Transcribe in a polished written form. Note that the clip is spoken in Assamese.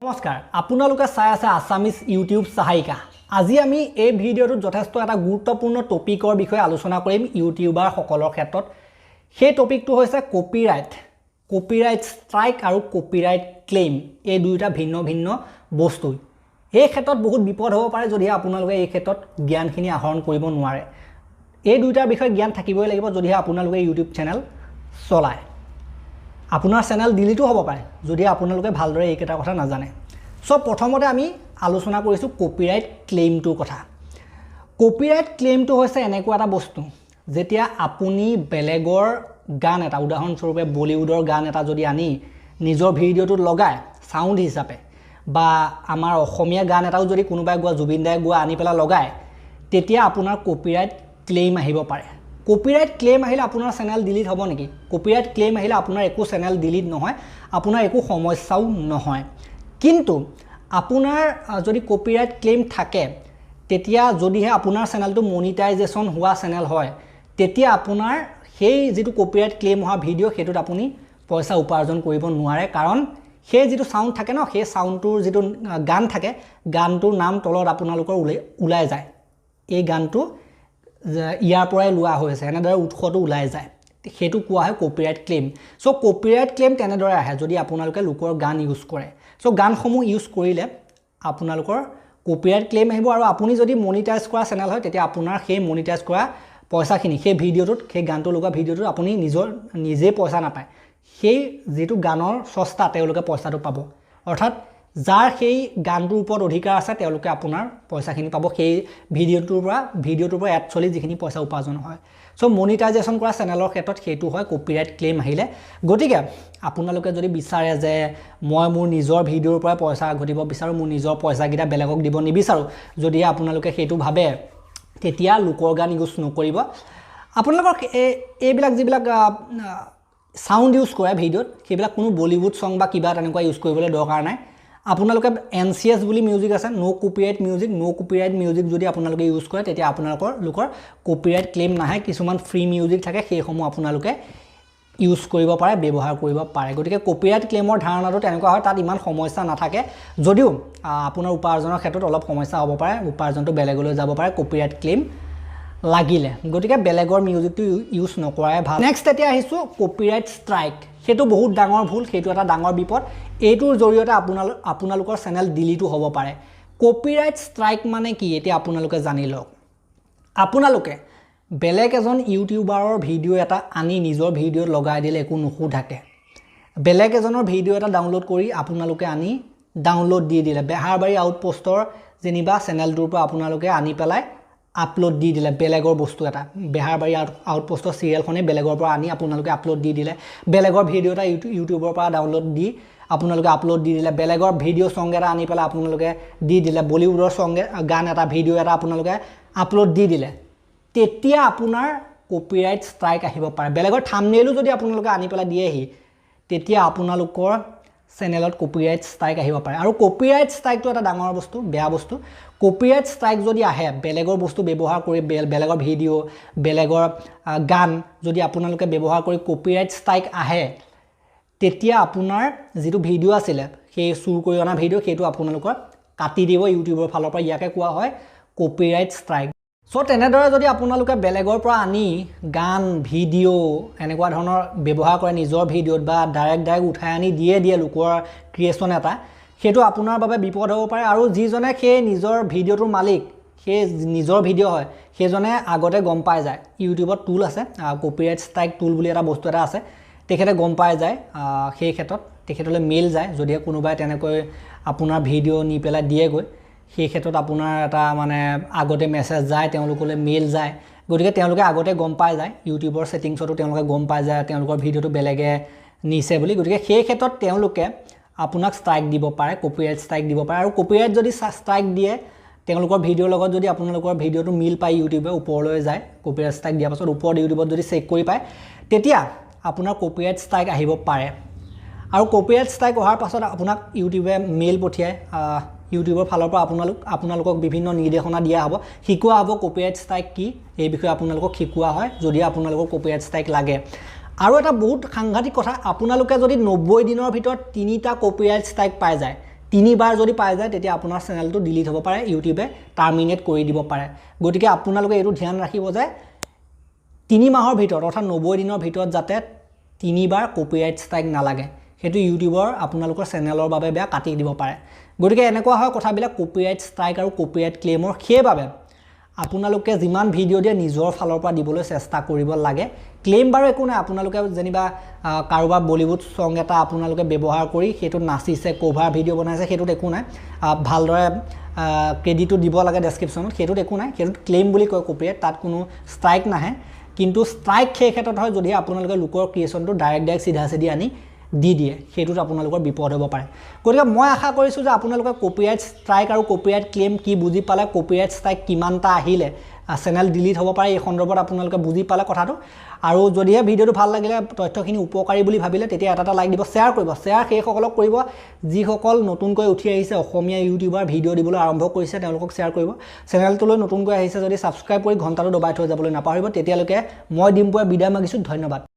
নমস্কাৰ আপোনালোকে চাই আছে আসামিজ ইউটিউব সহায়িকা আজি আমি এই ভিডিওটো যথেষ্ট এটা গুৰুত্বপূৰ্ণ টপিকৰ বিষয়ে আলোচনা কৰিম ইউটিউবাৰ সকলৰ ক্ষেত্ৰত সেই টপিকটো হৈছে কপিৰাইট ষ্ট্ৰাইক আৰু কপিৰাইট ক্লেইম এই দুইটা ভিন্ন ভিন্ন বস্তু এই ক্ষেত্ৰত বহুত বিপদ হ'ব পাৰে যদি আপোনালোকে এই ক্ষেত্ৰত জ্ঞানখিনি আহৰণ কৰিব নোৱাৰে এই দুইটাৰ বিষয়ে জ্ঞান থাকিবই লাগিব যদি আপোনালোকে ইউটিউব চেনেল চলায় আপোনাৰ চেনেল ডিলিটো হ'ব পাৰে যদি আপোনালোকে ভালদৰে এই কেইটা কথা নাজানে সো প্ৰথমতে আমি আলোচনা কৰিছো কপিৰাইট ক্লেইমটোৰ কথা কপিৰাইট ক্লেইমটো হৈছে এনেকুৱা এটা বস্তু যেতিয়া আপুনি বেলেগৰ গান এটা উদাহৰণস্বৰূপে বলিউডৰ গান এটা যদি আনি নিজৰ ভিডিওটোত লগায় সাউন্ড হিচাপে বা আমাৰ অসমীয়া গান এটাও যদি কোনোবাই গোৱা জুবিন দাই গোৱা আনি পেলা লগায় তেতিয়া আপোনাৰ কপিৰাইট ক্লেইম আহিব পাৰে কপিৰাইট ক্লেইম আহিলে আপোনাৰ চেনেল ডিলিট হ'ব নেকি কপিৰাইট ক্লেইম আহিলে আপোনাৰ একো চেনেল ডিলিট নহয় আপোনাৰ একো সমস্যাও নহয় কিন্তু আপোনাৰ যদি কপিৰাইট ক্লেইম থাকে তেতিয়া যদিহে আপোনাৰ চেনেলটো মনিটাইজেশন হোৱা চেনেল হয় তেতিয়া আপোনাৰ সেই যেটো কপিৰাইট ক্লেইম হোৱা ভিডিও হেতুত আপুনি পইচা উপাৰ্জন কৰিব নোৱাৰে কাৰণ সেই যেটো সাউন্ড থাকে ন সেই সাউন্ডটোৰ যেটো গান থাকে গানটোৰ নাম তলত আপোনালোকৰ উলাই যায় এই গানটো ইয়াৰ পৰাই লোৱা হৈছে এনেদৰে উৎসটো উলাই যায় হেতু কোৱা হয় copyright claim so copyright claim তেনেদৰে আহে যদি আপোনালোকে লোকৰ গান ইউজ কৰে সো গানসমূহ ইউজ কৰিলে আপোনালোকৰ কপিৰাইট ক্লেইম আহিব আৰু আপুনি যদি মনিটাইজ কৰা চেনেল হয় তেতিয়া আপোনাৰ সেই মনিটাইজ কৰা পইচাখিনি সেই ভিডিওটোত সেই গানটো লগা ভিডিওটোত আপুনি নিজে পইচা নাপায় সেই যেটো গানৰ সস্তা তেওঁলোকে পইচাটো পাব অৰ্থাৎ যাৰ সেই গানটোৰ ওপৰত অধিকাৰ আছে তেওঁলোকে আপোনাৰ পইচাখিনি পাব সেই ভিডিওটোৰ পৰা একচুয়ালি যিখিনি পইচা উপাৰ্জন হয় সো মনিটাইজেশন কৰা চেনেলৰ ক্ষেত্ৰত হেতু হয় কপিৰাইট ক্লেইম আহিলে গতিকে আপোনালোকে যদি বিচাৰে যে মই মোৰ নিজৰ ভিডিওৰ পৰা পইচা ঘটিব বিচাৰো মোৰ নিজৰ পইচা গিটা বেলেগক দিব নিবিচাৰো যদি আপোনালোকে হেতু ভাবে তেতিয়া লোকৰ গান ইউজ নকৰিব আপোনালোকৰ এইবিলাক যিবিলাক সাউন্ড ইউজ কৰে ভিডিওত সেইবিলাক কোনো বলিউড সং বা কিবা তেনেকুৱা ইউজ কৰিবলৈ দৰকাৰ নাই আপোনালোকে এনসিএস বুলি মিউজিক আছে নো কপিৰাইট মিউজিক যদি আপোনালোকে ইউজ কৰে তেতিয়া আপোনালোকৰ লোকৰ কপিৰাইট ক্লেইম নাহে কিছুমান ফ্ৰী মিউজিক থাকে সেইসমূহ আপোনালোকে ইউজ কৰিব পাৰে ব্যৱহাৰ কৰিব পাৰে গতিকে কপিৰাইট ক্লেইমৰ ধাৰণাটো তেনেকুৱা হয় তাত ইমান সমস্যা নাথাকে যদিও আপোনাৰ উপাৰ্জনৰ ক্ষেত্ৰত অলপ সমস্যা হ'ব পাৰে উপাৰ্জনটো বেলেগলৈ যাব পাৰে কপিৰাইট ক্লেইম লাগিলে গতিকে বেলেগৰ মিউজিকটো ইউজ নকৰাই ভাল নেক্সট এতিয়া আহিছো কপিৰাইট ষ্ট্ৰাইক হেতু বহুত ডাঙৰ ভুল হেতু এটা ডাঙৰ বিপদ এইটোৰ জৰিয়তে আপোনালোকৰ চেনেল ডিলিটো হ'ব পাৰে কপিৰাইট ষ্ট্ৰাইক মানে কি এতিয়া আপোনালোকে জানি লওক আপোনালোকে বেলেগ এজন ইউটিউবাৰৰ ভিডিও এটা আনি নিজৰ ভিডিওত লগাই দিলে একো নুসুধাকে বেলেগ এজনৰ ভিডিও এটা ডাউনলোড কৰি আপোনালোকে আনি ডাউনলোড দি দিলে বেহাৰবাৰী আউটপোষ্টৰ যেনিবা চেনেলটোৰ পৰা আপোনালোকে আনি পেলাই আপলোড দি দিলে বেলেগৰ বস্তু এটা বেহাৰবাৰী আউটপোষ্টৰ সিৰিয়ালখনে বেলেগৰ পৰা আনি আপোনালোকে আপলোড দি দিলে বেলেগৰ ভিডিও এটা ইউটিউবৰ পৰা ডাউনলোড দি আপোনালোকে আপলোড দি দিলে বেলেগৰ ভিডিও সং এটা আনি পেলাই আপোনালোকে দি দিলে বলিউডৰ সং গান এটা ভিডিও এটা আপোনালোকে আপলোড দি দিলে তেতিয়া আপোনাৰ কপিৰাইট ষ্ট্ৰাইক আহিব পাৰে বেলেগৰ থাম্বনেইলো যদি আপোনালোকে আনি পেলাই দিয়েহি তেতিয়া আপোনালোকৰ চেনেলত কপিৰাইট ষ্ট্ৰাইক আহিব পাৰে আৰু কপিৰাইট ষ্ট্ৰাইকটো এটা ডাঙৰ বস্তু বেয়া বস্তু কপিৰাইট ষ্ট্ৰাইক যদি আহে বেলেগৰ বস্তু ব্যৱহাৰ কৰি বেলেগৰ ভিডিও বেলেগৰ গান যদি আপোনালোকে ব্যৱহাৰ কৰি কপিৰাইট ষ্ট্ৰাইক আহে তেতিয়া আপোনাৰ যেটো ভিডিও আছিল সেই চুৰ কৰি অনা ভিডিও হেতু আপোনালোকৰ কাটি দিব ইউটিউবৰ ফালৰ পৰা ইয়াকে কোৱা হয় কপিৰাইট ষ্ট্ৰাইক সো তেনেদৰে যদি আপোনালোকে বেলেগৰ পৰা আনি গান ভিডিও এনেকুৱা ধৰণৰ ব্যৱহাৰ কৰে নিজৰ ভিডিওত বা ডাইৰেক্ট উঠাই আনি দিয়ে লোকৰ ক্ৰিয়েচন এটা হেতু আপোনাৰ বাবে বিপদ হ'ব পাৰে আৰু যিজনে সেই নিজৰ ভিডিওটোৰ মালিক সেই নিজৰ ভিডিও হয় সেইজনে আগতে গম পাই যায় ইউটিউবত টুল আছে কপিৰাইট ষ্ট্ৰাইক টুল বুলি এটা বস্তু এটা আছে তেখেতে গম পাই যায় সেই ক্ষেত্ৰত তেখেতলৈ মেইল যায় যদি কোনোবাই তেনেকৈ আপোনাৰ ভিডিও নি পেলাই দিয়েগৈ সেই ক্ষেত্ৰত আপোনাৰ এটা মানে আগতে মেছেজ যায় তেওঁলোকলৈ মেইল যায় গতিকে তেওঁলোকে আগতে গম পাই যায় ইউটিউবৰ সেটিংছতো তেওঁলোকে গম পাই যায় তেওঁলোকৰ ভিডিওটো বেলেগে নিছে বুলি গতিকে সেই ক্ষেত্ৰত তেওঁলোকে আপোনাক ষ্ট্ৰাইক দিব পাৰে কপিৰাইট ষ্ট্ৰাইক দিব পাৰে আৰু কপিৰাইট যদি ষ্ট্ৰাইক দিয়ে তেওঁলোকৰ ভিডিওৰ লগত যদি আপোনালোকৰ ভিডিওটো মিল পায় ইউটিউবে ওপৰলৈ যায় কপিৰাইট ষ্ট্ৰাইক দিয়াৰ পাছত ওপৰত ইউটিউবত যদি চেক কৰি পায় তেতিয়া আপোনাৰ কপিৰাইট ষ্ট্ৰাইক আহিব পাৰে আৰু কপিৰাইট ষ্ট্ৰাইক অহাৰ পাছত আপোনাক ইউটিউবে মেইল পঠিয়ায় ইউটিউবৰ ফালৰ পৰা আপোনালোকক বিভিন্ন নিৰ্দেশনা দিয়া হ'ব শিকোৱা হ'ব কপিৰাইট ষ্ট্ৰাইক কি এই বিষয়ে আপোনালোকক শিকোৱা হয় যদি আপোনালোকৰ কপিৰাইট ষ্ট্ৰাইক লাগে আৰু এটা বহুত সাংঘাতিক কথা আপোনালোকে যদি 90 দিনৰ ভিতৰত 3টা কপিৰাইট ষ্ট্ৰাইক পাই যায় তিনিবাৰ যদি পাই যায় তেতিয়া আপোনাৰ চেনেলটো ডিলিট হ'ব পাৰে, ইউটিউবে টাৰ্মিনেট কৰি দিব পাৰে। গতিকে আপোনালোকে এইটো ধ্যান ৰাখিব যে 3 মাহৰ ভিতৰত অৰ্থাৎ 90 দিনৰ ভিতৰত যাতে 3বাৰ কপিৰাইট ষ্ট্ৰাইক নালাগে, সেইটো ইউটিউবৰ আপোনালোকৰ চেনেলৰ বাবে বেয়া, কাটি দিব পাৰে। গতিকে এনেকুৱা হয় কথাবিলাক কপিৰাইট ষ্ট্ৰাইক আৰু কপিৰাইট ক্লেইমৰ। সেইবাবে আপোনালোকে যিমান ভিডিঅ' দিয়ে নিজৰ ফালৰ পৰা দিবলৈ চেষ্টা কৰিব লাগে। ক্লেইম বাৰু একো নাই, আপোনালোকে যেনিবা কাৰোবাৰ বলিউড ছং এটা আপোনালোকে ব্যৱহাৰ কৰি সেইটোত নাচিছে, কভাৰ ভিডিঅ' বনাইছে, সেইটোত একো নাই, ভালদৰে ক্ৰেডিটটো দিব লাগে ডেছক্ৰিপশ্যনত, সেইটোত একো নাই, সেইটোত ক্লেইম বুলি কয় কপিৰাইট, তাত কোনো ষ্ট্ৰাইক নাহে। কিন্তু ষ্ট্ৰাইক সেই ক্ষেত্ৰত হয় যদি আপোনালোকে লোকৰ ক্ৰিয়েশ্যনটো ডাইৰেক্ট চিধা আনি দি দিয়ে, সেইটোত আপোনালোকৰ বিপদ হ'ব পাৰে। গতিকে মই আশা কৰিছোঁ যে আপোনালোকে কপিৰাইট ষ্ট্ৰাইক আৰু কপিৰাইট ক্লেইম কি বুজি পালে, কপিৰাইট ষ্ট্ৰাইক কিমানটা আহিলে চেনেল ডিলিট হ'ব পাৰে, এই সন্দৰ্ভত আপোনালোকে বুজি পালে কথাটো। আৰু যদিহে ভিডিঅ'টো ভাল লাগিলে, তথ্যখিনি উপকাৰী বুলি ভাবিলে, তেতিয়া এটা লাইক দিব, শ্বেয়াৰ কৰিব। শ্বেয়াৰ সেইসকলক কৰিব যিসকল নতুনকৈ উঠি আহিছে, অসমীয়া ইউটিউবাৰ ভিডিঅ' দিবলৈ আৰম্ভ কৰিছে, তেওঁলোকক শ্বেয়াৰ কৰিব। চেনেলটোলৈ নতুনকৈ আহিছে যদি ছাবস্ক্ৰাইব কৰি ঘণ্টাটো দবাই থৈ যাবলৈ নাপাহৰিব। তেতিয়ালৈকে মই ডিম্পুৱে বিদায় মাগিছোঁ, ধন্যবাদ।